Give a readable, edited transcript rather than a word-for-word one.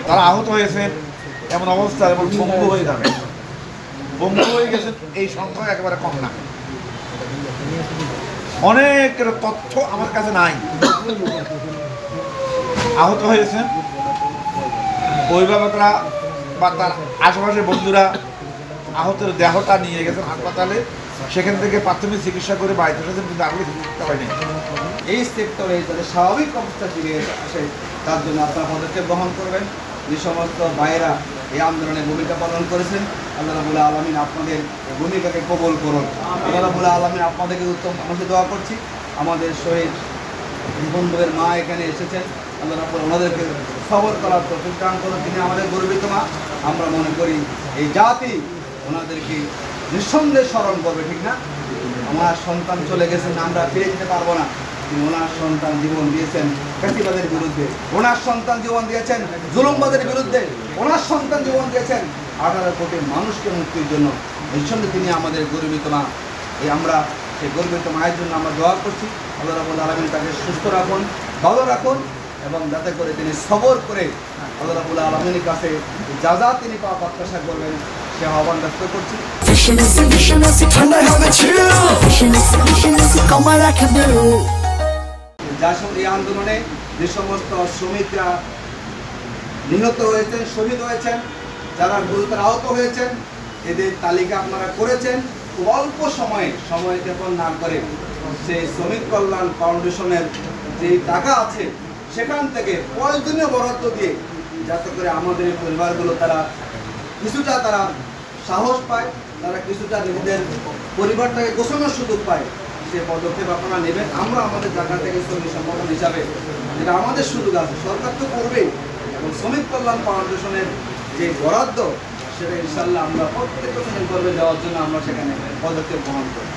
তারা আহত হয়েছেন এমন অবস্থা এবং পঙ্গু হয়ে যাবে, পঙ্গু হয়ে গেছেন এই সংখ্যা একেবারে কম না। অনেকের তথ্য আমার কাছে নাই। আহত হয়েছেন অভিভাবকরা বা তার আশেপাশের বন্ধুরা আহতের দেহটা নিয়ে গেছেন হাসপাতালে, সেখান থেকে প্রাথমিক চিকিৎসা করে বাড়িতে এসেছেন, কিন্তু আগে চিকিৎসা হয়নি। এই সেক্টরে তাদের স্বাভাবিক অবস্থা ফিরে আসে, তার জন্য আপনারা পদক্ষেপ গ্রহণ করবেন। যে সমস্ত ভাইয়েরা এই আন্দোলনে ভূমিকা পালন করেছেন, আল্লাহ রাব্বুল আলামিন আপনাদের ভূমিকাকে কবুল করুন। আল্লাহ রাব্বুল আলামিন আপনাদেরকে উত্তম মানুষে দোয়া করছি। আমাদের শহীদ বন্ধুদের মা এখানে এসেছেন, আল্লাহ রাব্বুল ওনাদেরকে সবর করার তৌফিক দান করুন। তিনি আমাদের গর্বিত মা। আমরা মনে করি এই জাতি ওনাদেরকে নিঃসন্দেহে স্মরণ করবে, ঠিক না? আমার সন্তান চলে গেছেন, আমরা ফিরে যেতে পারবো না। তিনি ওনার সন্তান জীবন দিয়েছেন ফ্যাসিবাদের বিরুদ্ধে, ওনার সন্তান জীবন দিয়েছেন জুলুমবাদের বিরুদ্ধে, ওনার সন্তান জীবন দিয়েছেন 18 কোটি মানুষকে মুক্তির জন্য। নিঃসন্দেহে তিনি আমাদের গর্বিত মা। এই আমরা সেই গর্বিত মায়ের জন্য আমরা দোয়া করছি। আল্লাহ রাব্বুল আলামিন তাকে সুস্থ রাখুন, ভালো রাখুন, এবং যাতে করে তিনি সবর করে আল্লাহ রাব্বুল আলামিনের কাছে যা তিনি পাওয়া প্রত্যাশা করবেন সে আহ্বান ব্যক্ত করছি। এই আন্দোলনে যে সমস্ত শ্রমিকরা নিহত হয়েছেন, শহীদ হয়েছেন, যারা গুরুতর আহত হয়েছেন, এদের তালিকা আপনারা করেছেন। খুব অল্প সময় যাপন না করে সেই শ্রমিক কল্যাণ ফাউন্ডেশনের যে টাকা আছে সেখান থেকে প্রয়োজনীয় বরাদ্দ দিয়ে যাতে করে আমাদের এই পরিবারগুলো তারা কিছুটা সাহস পায়, তারা কিছুটা নিজেদের পরিবারটাকে গোছানোর সুযোগ পায়, সে পদক্ষেপ আপনারা নেবেন। আমরা আমাদের জায়গা থেকে শ্রমিক সংগঠন হিসাবে যেটা আমাদের সুযোগ আছে, সরকার তো করবেই, এবং শ্রমিক কল্যাণ ফাউন্ডেশনের যে বরাদ্দ সেটা ইনশাল্লাহ আমরা প্রত্যেকটা শ্রমিক কর্মে দেওয়ার জন্য আমরা সেখানে পদক্ষেপ গ্রহণ করি।